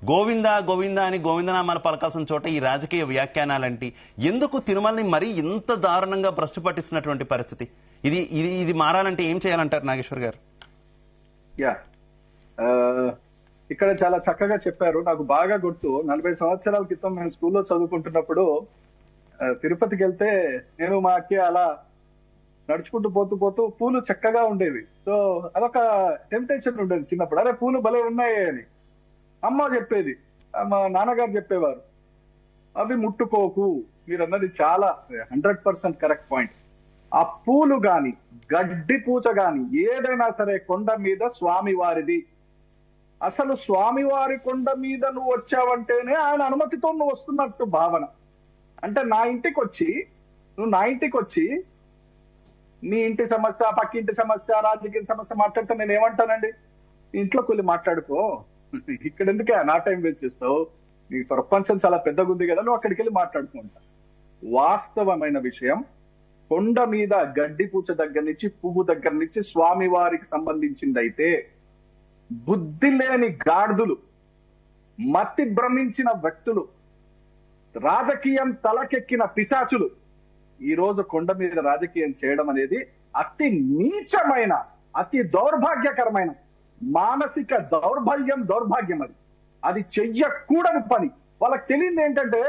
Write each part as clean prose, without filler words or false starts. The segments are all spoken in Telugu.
గోవింద గోవింద అని గోవిందనామాలు పలకాల్సిన చోట ఈ రాజకీయ వ్యాఖ్యానాలంటి ఎందుకు తిరుమలని మరీ ఇంత దారుణంగా భ్రష్టు పట్టిస్తున్నటువంటి పరిస్థితి? ఇది ఇది ఇది మారాలంటే ఏం చేయాలంటారు నాగేశ్వర్ గారు? ఇక్కడ చాలా చక్కగా చెప్పారు. నాకు బాగా గుర్తు, 40 సంవత్సరాల క్రితం నేను స్కూల్లో చదువుకుంటున్నప్పుడు తిరుపతికి వెళ్తే నేను మా అక్కే అలా నడుచుకుంటూ పోతూ పోతూ పూలు చక్కగా ఉండేవి. సో అదొక టెంప్టేషన్ ఉండేది చిన్నప్పుడు, అరే పూలు భలే ఉన్నాయి అని అమ్మ చెప్పేది, మా నాన్నగారు చెప్పేవారు, అవి ముట్టుకోకు. మీరు అన్నది చాలా 100% కరెక్ట్ పాయింట్. ఆ పూలు గాని గడ్డి పూజ గాని ఏదైనా సరే కొండ మీద స్వామి వారిది. అసలు స్వామివారి కొండ మీద నువ్వు వచ్చావంటేనే ఆయన అనుమతితో నువ్వు వస్తున్నట్టు భావన. అంటే నా ఇంటికి వచ్చి నీ ఇంటి సమస్య, పక్కింటి సమస్య, రాజకీయ సమస్య మాట్లాడితే నేను ఏమంటానండి? ఇంట్లోకి వెళ్ళి మాట్లాడుకో, ఇక్కడ ఎందుకే నా టైం వేస్ట్ చేస్తావు, నీ ప్రపంచం చాలా పెద్దగా ఉంది కదా, నువ్వు అక్కడికి వెళ్ళి మాట్లాడుకుంటా. వాస్తవమైన విషయం, కొండ మీద గడ్డి పూచ దగ్గర నుంచి పువ్వు దగ్గర నుంచి స్వామి వారికి సంబంధించిందైతే బుద్ధి లేని గాడిదలు, మతి భ్రమించిన వ్యక్తులు, రాజకీయం తలకెక్కిన పిశాచులు ఈ రోజు కొండ మీద రాజకీయం చేయడం అనేది అతి నీచమైన, అతి దౌర్భాగ్యకరమైన, మానసిక దౌర్భాగ్యం అది చెయ్యకూడని పని. వాళ్ళకి తెలియదు ఏంటంటే,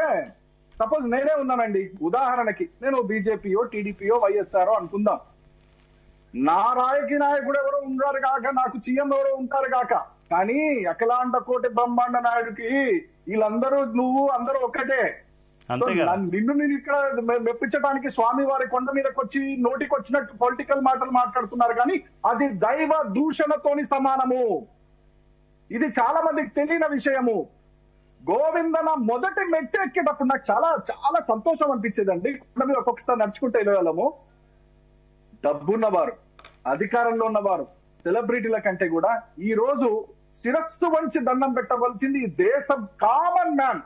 సపోజ్ నేనే ఉన్నానండి, ఉదాహరణకి నేను బీజేపీయో టీడీపీయో వైఎస్ఆర్ అనుకుందాం, నా రాజకీయ నాయకుడు ఎవరో ఉంటారు కాక, నాకు సీఎం ఎవరో ఉంటారు కాక, కానీ అఖిలాండ కోటి బ్రహ్మాండ నాయుడికి వీళ్ళందరూ నువ్వు అందరూ ఒక్కటే. నిన్ను నేను ఇక్కడ మెప్పించడానికి స్వామి వారి కొండ మీదకి వచ్చి నోటికి వచ్చినట్టు పొలిటికల్ మాటలు మాట్లాడుతున్నారు, కానీ అది దైవ దూషణతోని సమానము. ఇది చాలా మందికి తెలియని విషయము. గోవిందన మొదటి మెట్టు ఎక్కేటప్పుడు నాకు చాలా చాలా సంతోషం అనిపించేదండి. కొండ మీద ఒక్కొక్కసారి నడుచుకుంటే వెళ్ళగలము. డబ్బున్నవారు, అధికారంలో ఉన్నవారు, సెలబ్రిటీల కంటే కూడా ఈ రోజు శిరస్సు వంచి దండం పెట్టవలసింది ఈ దేశం కామన్ మ్యాన్.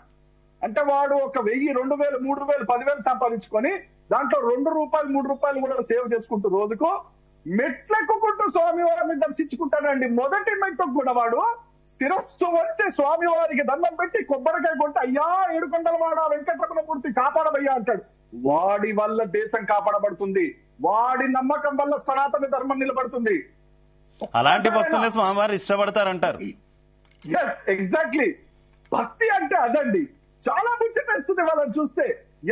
అంటే వాడు ఒక 1000, 2000, 3000, 10,000 సంపాదించుకొని దాంట్లో 2 రూపాయలు 3 రూపాయలు కూడా సేవ్ చేసుకుంటూ రోజుకు మెట్లెక్కుకుంటూ స్వామివారిని దర్శించుకుంటాడండి. మొదటి మెట్టుకు కూడా వాడు శిరస్సు వచ్చి స్వామివారికి దండం పెట్టి కొబ్బరికాయ కొట్టి, అయ్యా ఏడుకొండలవాడ వెంకటరమణమూర్తి కాపాడబయ్యా అంటాడు. వాడి వల్ల దేశం కాపాడబడుతుంది, వాడి నమ్మకం వల్ల సనాతన ధర్మం నిలబడుతుంది. అలాంటి భక్తులే స్వామివారు ఇష్టపడతారంటారు. Yes, exactly. భక్తి అంటే అదండి. చాలా ముచ్చటేస్తుంది వాళ్ళని చూస్తే.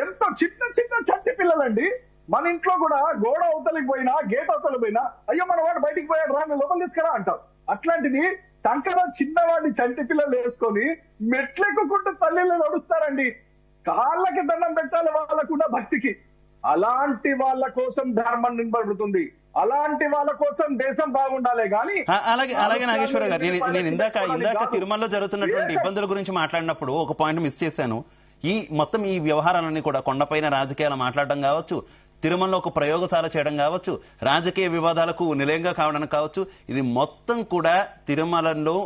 ఎంతో చిన్న చిన్న చంటి పిల్లలండి. మన ఇంట్లో కూడా గోడ అవతలికి పోయినా, గేట్ అవతలి పోయినా, అయ్యో మన వాడు బయటికి పోయాడు రా, లోపల తీసుకురా అంటారు. అట్లాంటిది శంకరం చిన్నవాడిని చంటి పిల్లలు వేసుకొని మెట్లెక్కుకుంటూ తల్లిలో నడుస్తారండి. కాళ్ళకి దండం పెట్టాలి వాళ్ళకున్న భక్తికి. అలాంటి వాళ్ళ కోసం ధర్మం నిలబడుతుంది, అలాంటి వాళ్ళ కోసం దేశం బాగుండాలి. కానీ అలాగే నాగేశ్వర గారు, నేను ఇందాక తిరుమలలో జరుగుతున్నటువంటి ఇబ్బందుల గురించి మాట్లాడినప్పుడు ఒక పాయింట్ మిస్ చేశాను. మొత్తం ఈ వ్యవహారాలన్నీ కూడా కొండపైన రాజకీయాలు మాట్లాడడం కావచ్చు, తిరుమలలో ఒక ప్రయోగశాల చేయడం కావచ్చు, రాజకీయ వివాదాలకు నిలయంగా కావడానికి కావచ్చు, ఇది మొత్తం కూడా తిరుమలలో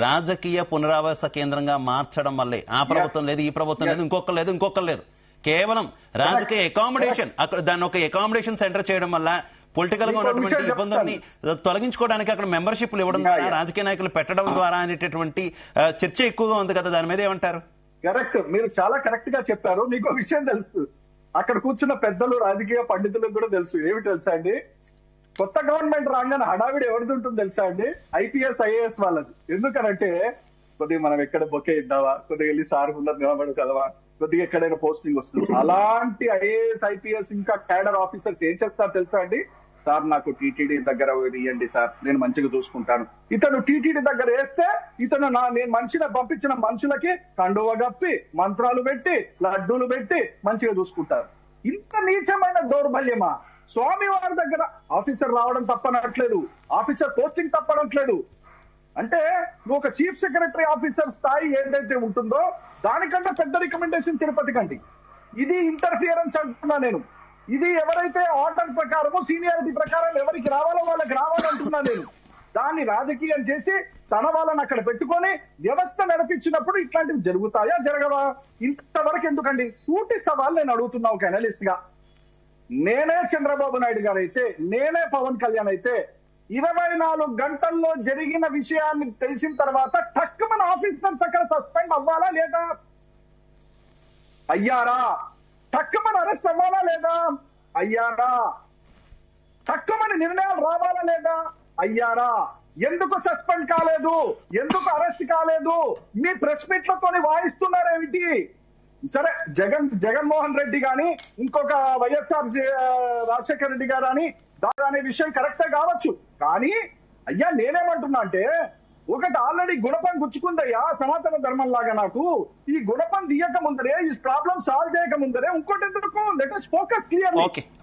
రాజకీయ పునరావాస కేంద్రంగా మార్చడం వల్లే. ఆ ప్రభుత్వం లేదు, ఈ ప్రభుత్వం లేదు, ఇంకొకరు లేదు, కేవలం రాజకీయ అకామిడేషన్, అక్కడ దాన్ని ఒక అకామిడేషన్ సెంటర్ చేయడం వల్ల పొలిటికల్ గా ఉన్నటువంటి ఇబ్బందుల్ని తొలగించుకోవడానికి అక్కడ మెంబర్షిప్లు ఇవ్వడం ద్వారా, రాజకీయ నాయకులు పెట్టడం ద్వారా అనేటటువంటి చర్చ ఎక్కువగా ఉంది కదా, దాని మీద ఏమంటారు? కరెక్ట్, మీరు చాలా కరెక్ట్ గా చెప్పారు. మీకు విషయం తెలుసు, అక్కడ కూర్చున్న పెద్దలు, రాజకీయ పండితులకు కూడా తెలుసు. ఏమి తెలుసా అండి, కొత్త గవర్నమెంట్ రాగానే హడావిడి ఎవరిది ఉంటుంది తెలుసా అండి? IPS IAS వాళ్ళది. ఎందుకనంటే కొద్దిగా మనం ఎక్కడ బొకే ఇద్దావా, కొద్దిగా వెళ్ళి సార్ ఉన్నది నిలబడు కదవా, కొద్దిగా ఎక్కడైనా పోస్టింగ్ వస్తుంది. అలాంటి IAS IPS ఇంకా క్యాడర్ ఆఫీసర్స్ ఏం చేస్తారు తెలుసా అండి? సార్ నాకు టీటీడీ దగ్గర ఇవ్వండి సార్, నేను మంచిగా చూసుకుంటాను. ఇతను టీటీడీ దగ్గర వేస్తే ఇతను నేను మనిషిని పంపించిన మనుషులకి కండువ గప్పి, మంత్రాలు పెట్టి, లడ్డూలు పెట్టి మంచిగా చూసుకుంటారు. ఇంత నీచమైన దౌర్బల్యమా? స్వామి వారి దగ్గర ఆఫీసర్ రావడం తప్పనట్లేదు, ఆఫీసర్ పోస్టింగ్ తప్పనట్లేదు. అంటే నువ్వు ఒక చీఫ్ సెక్రటరీ ఆఫీసర్ స్థాయి ఏదైతే ఉంటుందో దానికంటే పెద్ద రికమెండేషన్ తిరుపతి కంటే. ఇది ఇంటర్ఫియరెన్స్ అంటున్నా నేను. ఇది ఎవరైతే ఆర్డర్ ప్రకారమో సీనియారిటీ ప్రకారం ఎవరికి రావాలో వాళ్ళకి రావాలంటున్నా నేను. దాన్ని రాజకీయం చేసి తన వాళ్ళని అక్కడ పెట్టుకొని వ్యవస్థ నడిపించినప్పుడు ఇట్లాంటివి జరుగుతాయా, జరగవా? ఇంతవరకు ఎందుకండి? సూటి సవాల్ నేను అడుగుతున్నా ఒక అనలిస్ట్ గా. నేనే చంద్రబాబు నాయుడు గారు అయితే, నేనే పవన్ కళ్యాణ్ అయితే 24 గంటల్లో జరిగిన విషయాన్ని తెలిసిన తర్వాత టక్కుమని ఆఫీసర్స్ అక్కడ సస్పెండ్ అవ్వాలా లేదా? అయ్యారా? టక్కుమని అరెస్ట్ అవ్వాలా లేదా? అయ్యారా? తక్కువని నిర్ణయాలు రావాలా లేదా? అయ్యారా? ఎందుకు సస్పెండ్ కాలేదు? ఎందుకు అరెస్ట్ కాలేదు? మీ ప్రెస్ మీట్లతో వాయిస్తున్నారేమిటి? సరే, జగన్మోహన్ రెడ్డి గాని ఇంకొక వైఎస్ఆర్ రాజశేఖర రెడ్డి గారు అని అనే విషయం కరెక్టే కావచ్చు. కానీ అయ్యా నేనేమంటున్నా అంటే, ఒకటి ఆల్రెడీ గుణపం గుచ్చుకుందయ్యా సనాతన ధర్మం లాగా. నాకు ఈ గుణపం తీయక ముందరే, ఈ ప్రాబ్లం సాల్వ్ చేయక ముందరే ఇంకోటి ఎందుకు? Let us focus clear.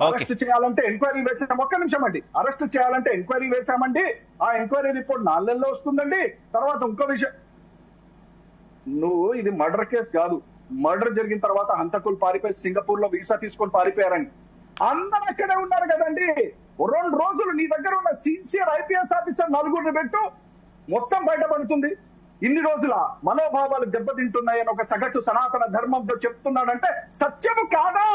Arrest చేయాలంటే ఎంక్వైరీ వేసాం. ఒక్క నిమిషం అండి. అరెస్ట్ చేయాలంటే ఎంక్వైరీ వేసామండి. ఆ ఎంక్వైరీ రిపోర్ట్ 4 నెలల్లో వస్తుందండి. తర్వాత ఇంకో విషయం, నువ్వు ఇది మర్డర్ కేసు కాదు. మర్డర్ జరిగిన తర్వాత హంతకులు పారిపోయి సింగపూర్ లో వీసా తీసుకొని పారిపోయారని అందరూ అక్కడే ఉన్నారు కదండి. 2 రోజులు నీ దగ్గర ఉన్న సిన్సియర్ ఐపీఎస్ ఆఫీసర్ 4 పెట్టు, మొత్తం బయటపడుతుంది. ఇన్ని రోజుల మనోభావాలు దెబ్బతింటున్నాయని ఒక సగటు సనాతన ధర్మంతో చెప్తున్నాడంటే సత్యము కాదా?